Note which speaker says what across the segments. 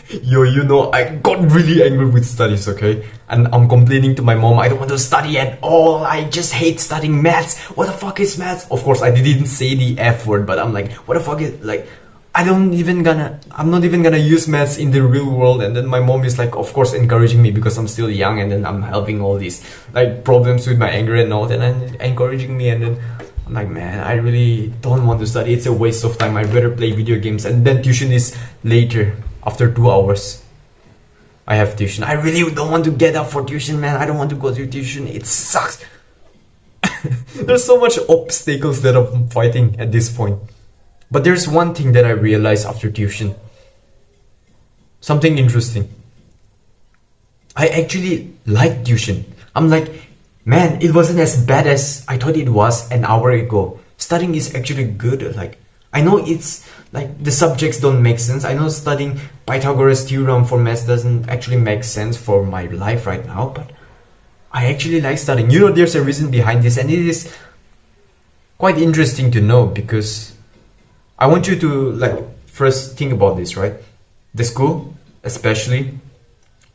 Speaker 1: Yo, you know, I got really angry with studies, okay? And I'm complaining to my mom, I don't want to study at all. I just hate studying maths. What the fuck is maths? Of course, I didn't say the F word, but I'm like, what the fuck is, like, I'm not even gonna use maths in the real world. And then my mom is like, of course, encouraging me because I'm still young, and then I'm having all these, like, problems with my anger and all that, and encouraging me. And then I'm like, man, I really don't want to study. It's a waste of time. I'd rather play video games. And then tuition is later. After 2 hours, I have tuition. I really don't want to get up for tuition, man. I don't want to go to tuition. It sucks. There's so much obstacles that I'm fighting at this point. But there's one thing that I realized after tuition. Something interesting. I actually like tuition. I'm like, man, it wasn't as bad as I thought it was an hour ago. Studying is actually good. Like, I know it's like the subjects don't make sense. I know studying Pythagoras theorem for maths doesn't actually make sense for my life right now, but I actually like studying. You know, there's a reason behind this, and it is quite interesting to know, because I want you to, like, first think about this, right? The school, especially,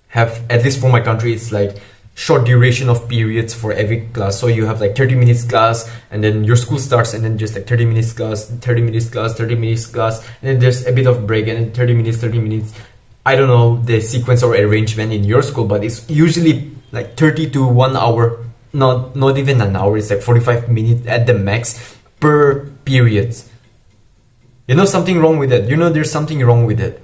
Speaker 1: have, at least for my country, it's like short duration of periods for every class. So you have like 30 minutes class, and then your school starts, and then just like 30 minutes class, 30 minutes class, 30 minutes class, and then there's a bit of break, and then 30 minutes, 30 minutes. I don't know the sequence or arrangement in your school, but it's usually like 30 to 1 hour, not even an hour. It's like 45 minutes at the max per period. You know something wrong with that. You know there's something wrong with it.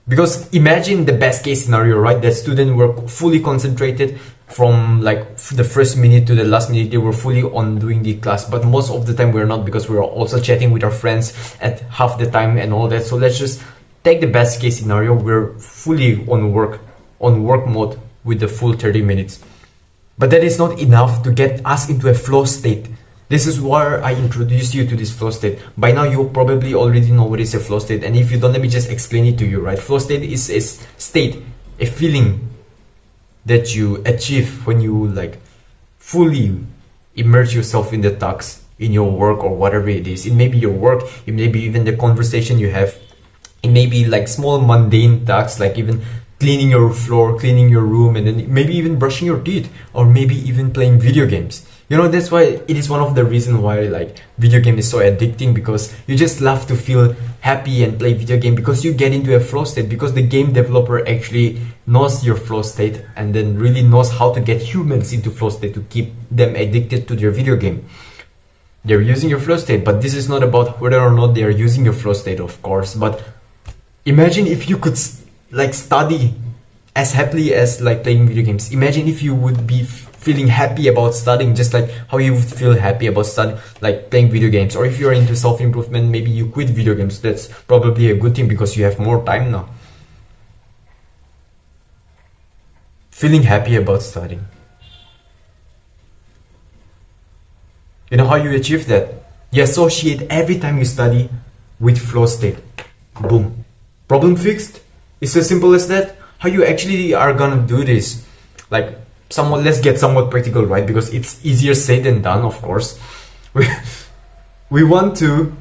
Speaker 1: Because imagine the best case scenario, right? That students were fully concentrated from like the first minute to the last minute. They were fully on doing the class, but most of the time we're not, because we're also chatting with our friends at half the time and all that. So let's just take the best case scenario. We're fully on work mode with the full 30 minutes. But that is not enough to get us into a flow state. This is where I introduced you to this flow state. By now you probably already know what is a flow state, and if you don't, let me just explain it to you, right? Flow state is a state, a feeling that you achieve when you like fully immerse yourself in the tasks, in your work or whatever it is. It may be your work, it may be even the conversation you have, it may be like small mundane tasks, like even cleaning your floor, cleaning your room, and then maybe even brushing your teeth, or maybe even playing video games. You know, that's why it is one of the reasons why like video game is so addicting, because you just love to feel happy and play video game, because you get into a flow state, because the game developer actually knows your flow state and then really knows how to get humans into flow state to keep them addicted to their video game. They're using your flow state, but this is not about whether or not they are using your flow state, of course. But imagine if you could like study as happily as like playing video games. Imagine if you would be feeling happy about studying, just like how you would feel happy about studying, like playing video games. Or if you're into self-improvement, maybe you quit video games. That's probably a good thing, because you have more time now. Feeling happy about studying. You know how you achieve that? You associate every time you study with flow state. Boom. Problem fixed. It's as simple as that. How you actually are gonna do this? Like, let's get somewhat practical, right? Because it's easier said than done, of course. We want to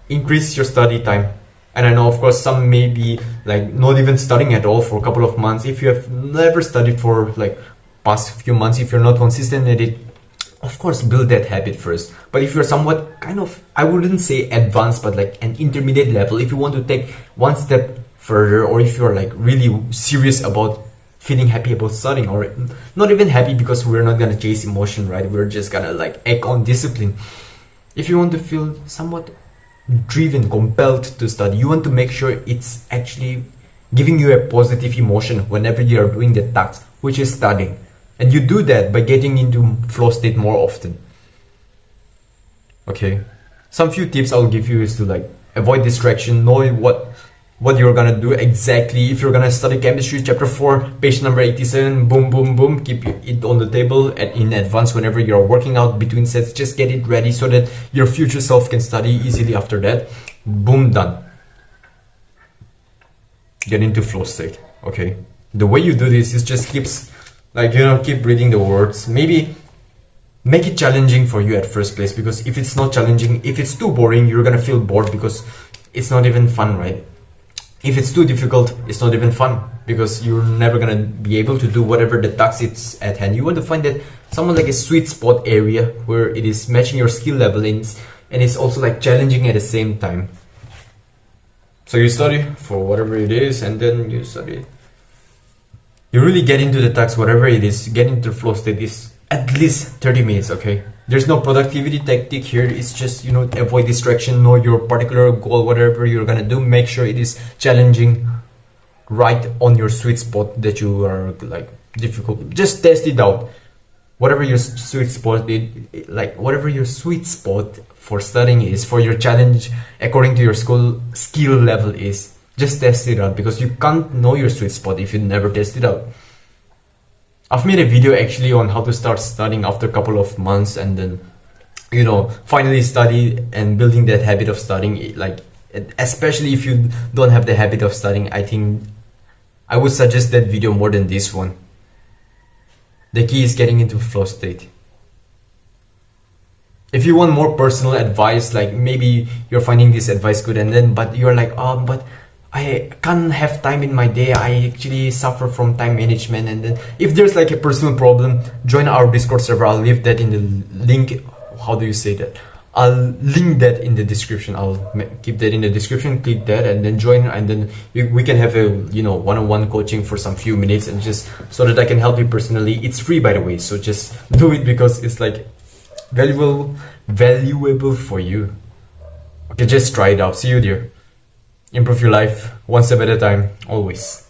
Speaker 1: increase your study time. And I know, of course, some may be like not even studying at all for a couple of months. If you have never studied for like past few months, if you're not consistent at it, of course, build that habit first. But if you're somewhat kind of, I wouldn't say advanced, but like an intermediate level, if you want to take one step further, or if you're like really serious about feeling happy about studying, or not even happy, because we're not gonna chase emotion, right? We're just gonna like act on discipline. If you want to feel somewhat driven, compelled to study, you want to make sure it's actually giving you a positive emotion whenever you are doing the task, which is studying. And you do that by getting into flow state more often. Okay, some few tips I'll give you is to like avoid distraction, know what you're gonna do exactly. If you're gonna study chemistry, chapter 4, page number 87, boom, boom, boom, keep it on the table in advance whenever you're working out between sets. Just get it ready so that your future self can study easily after that. Boom, done. Get into flow state, okay? The way you do this is just keep reading the words. Maybe make it challenging for you at first place, because if it's not challenging, if it's too boring, you're gonna feel bored, because it's not even fun, right? If it's too difficult, it's not even fun, because you're never gonna be able to do whatever the task is at hand. You want to find that someone like a sweet spot area where it is matching your skill level and it's also like challenging at the same time. So you study for whatever it is, and then you study. You really get into the task, whatever it is, get into the flow state is at least 30 minutes, okay? There's no productivity tactic here. It's just, you know, avoid distraction, know your particular goal, whatever you're gonna do, make sure it is challenging, right on your sweet spot that you are like difficult. Just test it out. Whatever your sweet spot whatever your sweet spot for studying is, for your challenge according to your skill level is, just test it out, because you can't know your sweet spot if you never test it out. I've made a video actually on how to start studying after a couple of months, and then, you know, finally study and building that habit of studying. Like, especially if you don't have the habit of studying, I think I would suggest that video more than this one. The key is getting into flow state. If you want more personal advice, like maybe you're finding this advice good, and then but you're like, oh, but I can't have time in my day, I actually suffer from time management. And then if there's like a personal problem, join our Discord server. I'll leave that in the link. How do you say that? I'll link that in the description. I'll keep that in the description. Click that and then join, and then we can have a, you know, one-on-one coaching for some few minutes, and just so that I can help you personally. It's free, by the way, so just do it because it's like valuable for you. Okay, just try it out. See you there. Improve your life one step at a time, always.